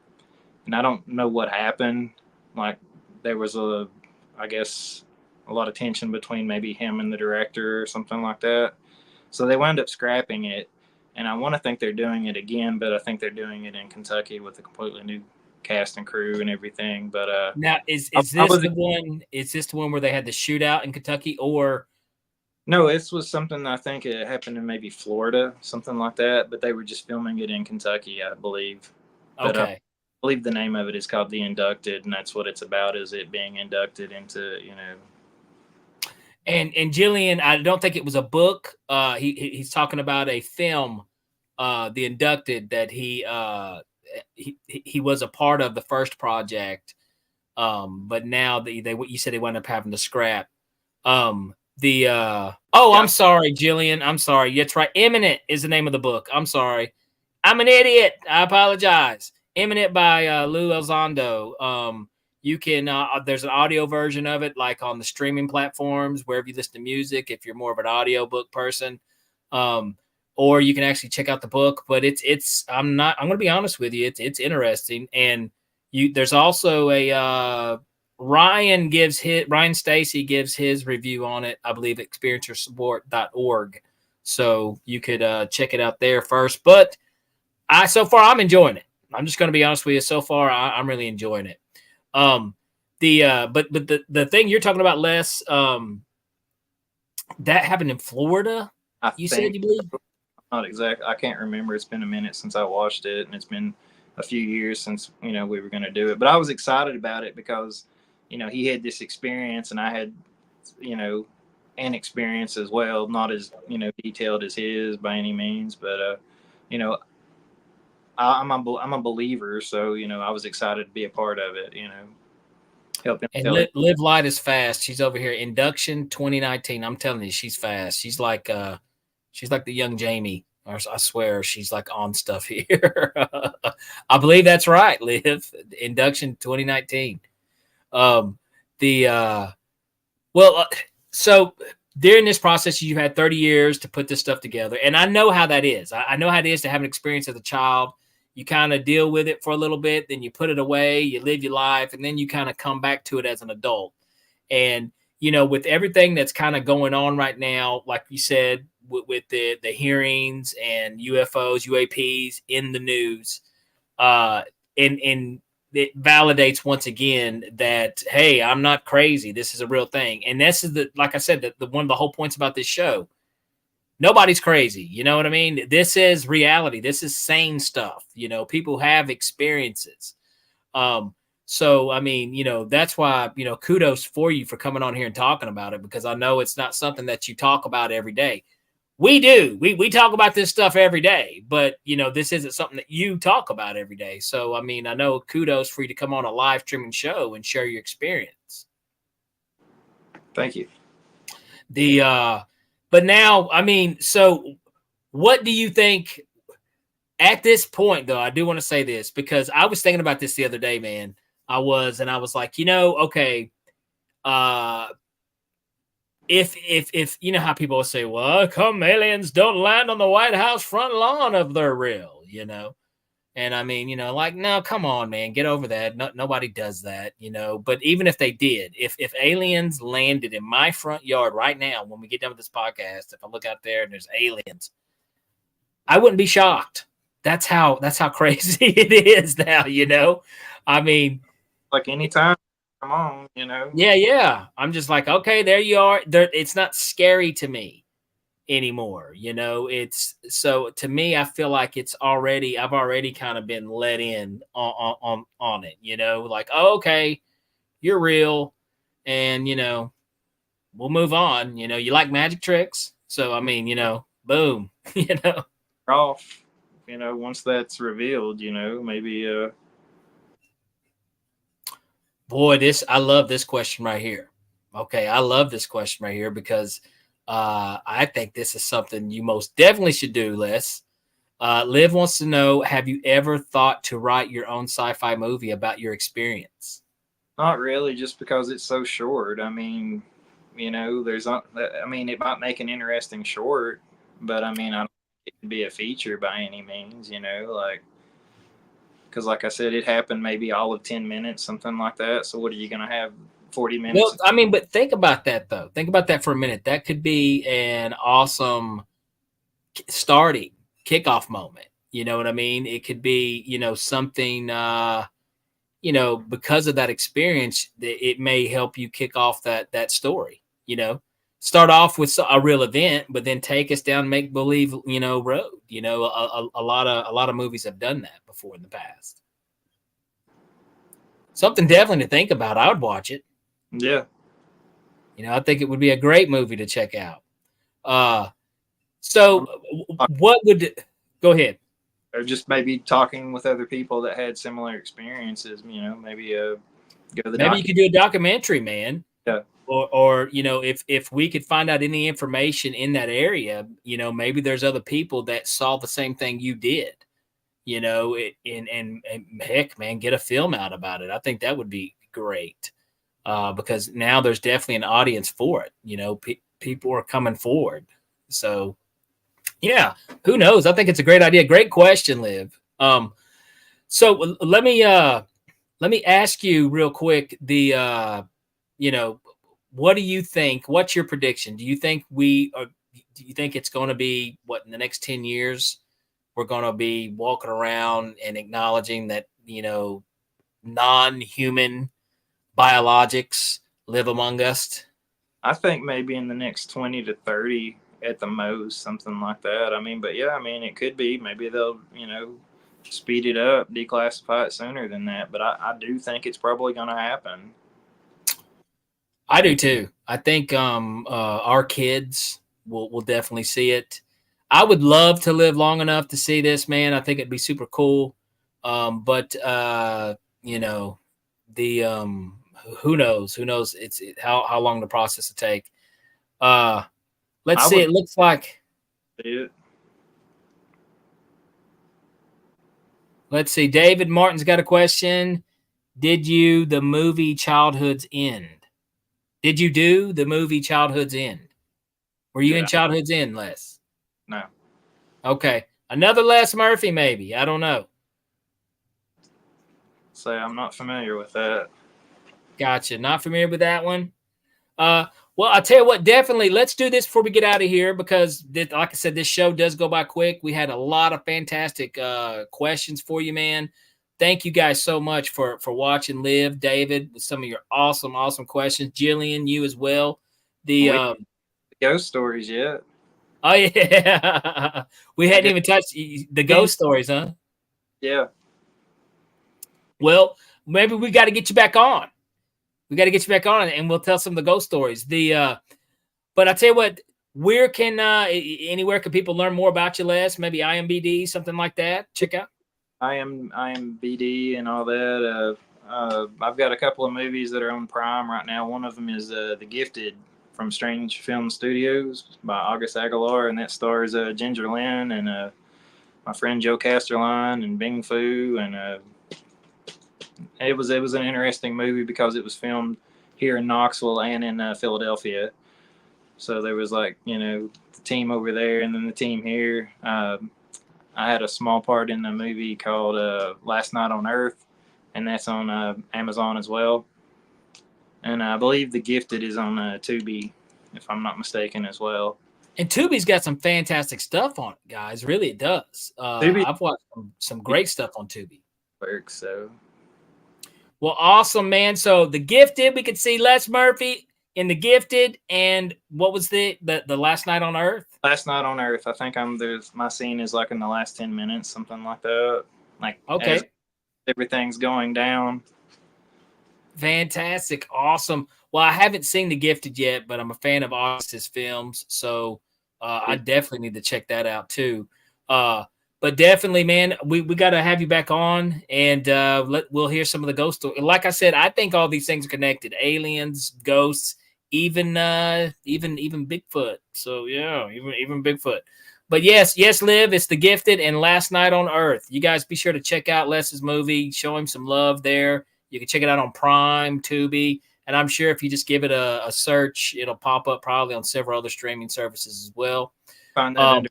and I don't know what happened. Like, there was I guess, a lot of tension between maybe him and the director or something like that. So they wound up scrapping it, and I want to think they're doing it again, but I think they're doing it in Kentucky with a completely new cast and crew and everything. But now is I this was the one? Is this the one where they had the shootout in Kentucky, or no, this was something I think it happened in maybe Florida, something like that. But they were just filming it in Kentucky, I believe. But I okay? believe the name of it is called The Inducted, and that's what it's about, is it being inducted into, you know. And Jillian, I don't think it was a book. He's talking about a film, The Inducted, that he was a part of the first project, but now they what you said they wound up having to scrap. I'm Yeah. sorry, Jillian. I'm sorry. That's right. Imminent is the name of the book. I'm sorry. I'm an idiot. I apologize. Imminent by Lou Elizondo. You can there's an audio version of it, like on the streaming platforms, wherever you listen to music, if you're more of an audiobook person. Or you can actually check out the book. But I'm gonna be honest with you, it's interesting. And there's also a Ryan Stacy gives his review on it, I believe, at experienceyoursport.org. So you could check it out there first. But so far I'm enjoying it. I'm just going to be honest with you. So far I'm really enjoying it. But the thing you're talking about, Les, that happened in Florida. Said you believe? Not exact. I can't remember. It's been a minute since I watched it, and it's been a few years since, you know, we were going to do it. But I was excited about it because, you know, he had this experience, and I had, you know, an experience as well, not as, you know, detailed as his by any means, but you know, I'm a believer, so, you know, I was excited to be a part of it. You know, help him And tell it. Live Light is fast. She's over here. Induction 2019. I'm telling you, she's fast. She's like the young Jamie. I swear, she's like on stuff here. I believe that's right, Liv. Induction 2019. So during this process, you've had 30 years to put this stuff together. And I know how that is. I know how it is to have an experience as a child. You kind of deal with it for a little bit, then you put it away, you live your life, and then you kind of come back to it as an adult. And, you know, with everything that's kind of going on right now, like you said, with the hearings and UFOs, UAPs in the news, and it validates once again that, hey, I'm not crazy. This is a real thing. And this is like I said, the one of the whole points about this show. Nobody's crazy. You know what I mean? This is reality. This is sane stuff. You know, people have experiences. So, I mean, you know, that's why, you know, kudos for you for coming on here and talking about it, because I know it's not something that you talk about every day. We do. We talk about this stuff every day, but, you know, this isn't something that you talk about every day. So, I mean, I know kudos for you to come on a live streaming show and share your experience. Thank you. But now, I mean, so what do you think at this point, though? I do want to say this because I was thinking about this the other day, man. I was like, you know, okay, if you know how people will say, well, come aliens don't land on the White House front lawn if they're real, you know? And I mean, you know, like, no, come on, man, get over that. Nobody does that, you know. But even if they did, if aliens landed in my front yard right now, when we get done with this podcast, if I look out there and there's aliens, I wouldn't be shocked. That's how crazy it is now, you know. I mean, like anytime, come on, you know. Yeah. I'm just like, okay, there you are. It's not scary to me anymore, you know. It's so, to me, I feel like I've already kind of been let in on it, you know, like, oh, okay, you're real, and, you know, we'll move on. You know, you like magic tricks, so I mean, you know, boom. You know, Off, you know, once that's revealed, you know, maybe boy, I love this question right here. Okay, I love this question right here because I think this is something you most definitely should do, Les. Liv wants to know, have you ever thought to write your own sci-fi movie about your experience? not really, just because it's so short. I mean, you know, I mean, it might make an interesting short, but I mean, I don't think it could be a feature by any means, you know, like, because like I said, it happened maybe all of 10 minutes, something like that. So what are you going to have, 40 minutes? Well, I mean, but think about that, though. Think about that for a minute. That could be an awesome starting kickoff moment. You know what I mean? It could be, something, because of that experience, it may help you kick off that story, start off with a real event, but then take us down make believe, road. A lot of movies have done that before in the past. Something definitely to think about. I would watch it. Yeah. I think it would be a great movie to check out. So what would go ahead? Or just maybe talking with other people that had similar experiences, maybe go to the maybe you could do a documentary, man. Yeah. Or if we could find out any information in that area, maybe there's other people that saw the same thing you did, and heck, man, get a film out about it. I think that would be great, because now there's definitely an audience for it. People are coming forward. So, yeah, who knows? I think it's a great idea. Great question, Liv. So let me ask you real quick. What do you think? What's your prediction? Do you think do you think it's going to be in the next 10 years? We're going to be walking around and acknowledging that, non-human biologics live among us? I think maybe in the next 20 to 30 at the most, something like that. But yeah, it could be. Maybe they'll, speed it up, declassify it sooner than that. But I do think it's probably going to happen. I do too. I think our kids will definitely see it. I would love to live long enough to see this, man. I think it'd be super cool. But who knows? Who knows? It's how long the process will take. Let's see. It looks like. Let's see. David Martin's got a question. Did you the movie Childhood's End? Did you do the movie Childhood's End? Were you in Childhood's End, Les? No. Okay. Another Les Murphy, maybe. I don't know. So I'm not familiar with that. Gotcha. Not familiar with that one. Well, I'll tell you what, definitely let's do this before we get out of here, because like I said, this show does go by quick. We had a lot of fantastic questions for you, man. Thank you guys so much for watching. Liv, David, with some of your awesome questions. Jillian, you as well. The ghost stories yet? Oh yeah, we hadn't even touched the ghost stories, huh? Yeah. Well, maybe we got to get you back on. And we'll tell some of the ghost stories. But I tell you what, where can anywhere can people learn more about you, Les? Maybe IMBD, something like that. Check out. IMBD and all that. I've got a couple of movies that are on Prime right now. One of them is The Gifted from Strange Film Studios by August Aguilar, and that stars Ginger Lynn and my friend Joe Casterline and Bing Fu, and it was an interesting movie because it was filmed here in Knoxville and in Philadelphia. So there was the team over there and then the team here. I had a small part in the movie called Last Night on Earth, and that's on Amazon as well. And I believe The Gifted is on Tubi, if I'm not mistaken, as well. And Tubi's got some fantastic stuff on it, guys. Really, it does. I've watched some great stuff on Tubi. Works, so. Well, awesome, man. So The Gifted, we could see Les Murphy in The Gifted, and what was the Last Night on Earth? Last Night on Earth. I think my scene is in the last 10 minutes, something like that. Okay. As everything's going down. Fantastic. Awesome. Well, I haven't seen The Gifted yet, but I'm a fan of August's films, so I definitely need to check that out too. But definitely, man, we got to have you back on, and we'll hear some of the ghost stories. Like I said, I think all these things are connected: aliens, ghosts, even Bigfoot. So yeah, even Bigfoot. But yes, Liv, it's The Gifted and Last Night on Earth. You guys be sure to check out Les's movie. Show him some love there. You can check it out on Prime, Tubi, and I'm sure if you just give it a search, it'll pop up probably on several other streaming services as well. Find that under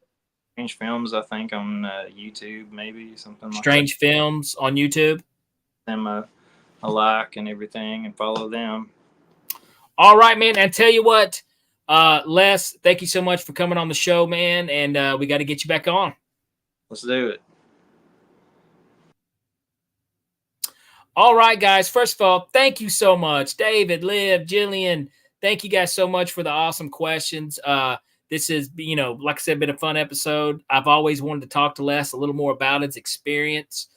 Strange Films, I think, on YouTube, maybe something like Strange Films on YouTube. Them a like and everything, and follow them. All right, man. And tell you what, Les, thank you so much for coming on the show, man. And we got to get you back on. Let's do it. All right, guys. First of all, thank you so much. David, Liv, Jillian, thank you guys so much for the awesome questions. This is, like I said, been a fun episode. I've always wanted to talk to Les a little more about his experience.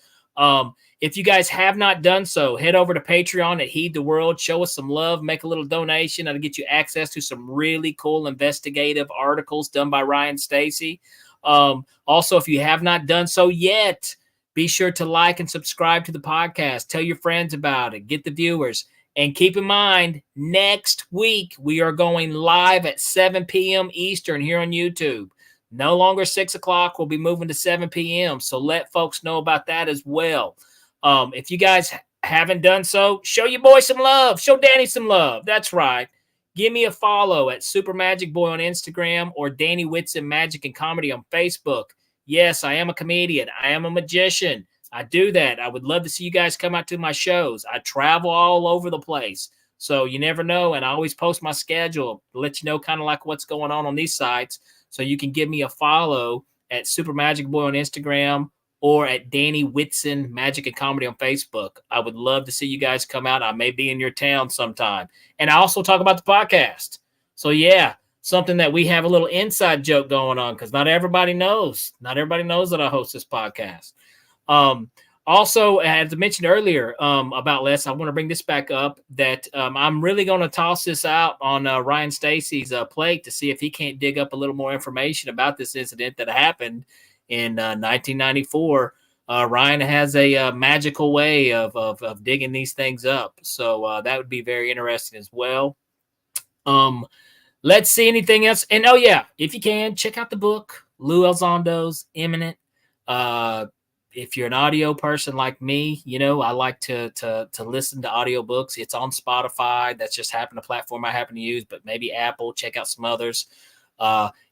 If you guys have not done so, head over to Patreon at Heed the World. Show us some love. Make a little donation. That'll get you access to some really cool investigative articles done by Ryan Stacy. Also, if you have not done so yet, be sure to like and subscribe to the podcast. Tell your friends about it. Get the viewers. And keep in mind, next week, we are going live at 7 p.m. Eastern here on YouTube. No longer 6 o'clock. We'll be moving to 7 p.m. So let folks know about that as well. If you guys haven't done so, show your boy some love. Show Danny some love. That's right. Give me a follow at Super Magic Boy on Instagram or Danny Whitson Magic and Comedy on Facebook. Yes, I am a comedian. I am a magician. I do that. I would love to see you guys come out to my shows. I travel all over the place. So you never know. And I always post my schedule to let you know kind of like what's going on these sites. So you can give me a follow at Super Magic Boy on Instagram or at Danny Whitson Magic and Comedy on Facebook. I would love to see you guys come out. I may be in your town sometime. And I also talk about the podcast. So, yeah, something that we have a little inside joke going on because not everybody knows. Not everybody knows that I host this podcast. Also, as I mentioned earlier about Les, I want to bring this back up that I'm really going to toss this out on Ryan Stacy's plate to see if he can't dig up a little more information about this incident that happened in 1994. Ryan has a magical way of digging these things up. So that would be very interesting as well. Let's see anything else. And, oh, yeah, if you can, check out the book, Lou Elizondo's Imminent. If you're an audio person like me, I like to listen to audiobooks. It's on Spotify. That's just the platform I happen to use, but maybe Apple. Check out some others.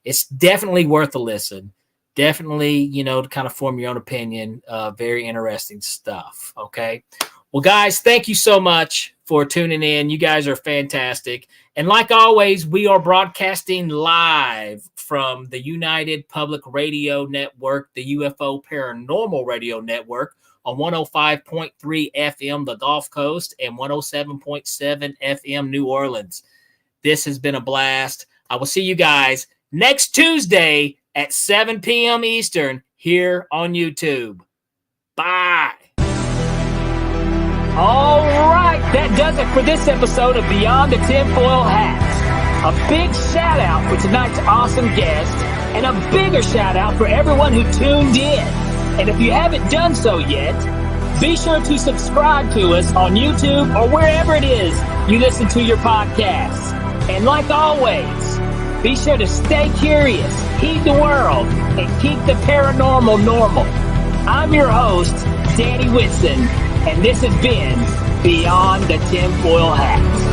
It's definitely worth a listen. Definitely, to kind of form your own opinion. Very interesting stuff. Okay. Well, guys, thank you so much for tuning in. You guys are fantastic. And like always, we are broadcasting live from the United Public Radio Network, the UFO Paranormal Radio Network on 105.3 FM, the Gulf Coast, and 107.7 FM, New Orleans. This has been a blast. I will see you guys next Tuesday at 7 p.m. Eastern here on YouTube. Bye. All right, that does it for this episode of Beyond the Tinfoil Hat. A big shout out for tonight's awesome guest, and a bigger shout out for everyone who tuned in. And if you haven't done so yet, be sure to subscribe to us on YouTube or wherever it is you listen to your podcasts. And like always, be sure to stay curious, heed the world, and keep the paranormal normal. I'm your host, Danny Whitson, and this has been Beyond the Tinfoil Hat.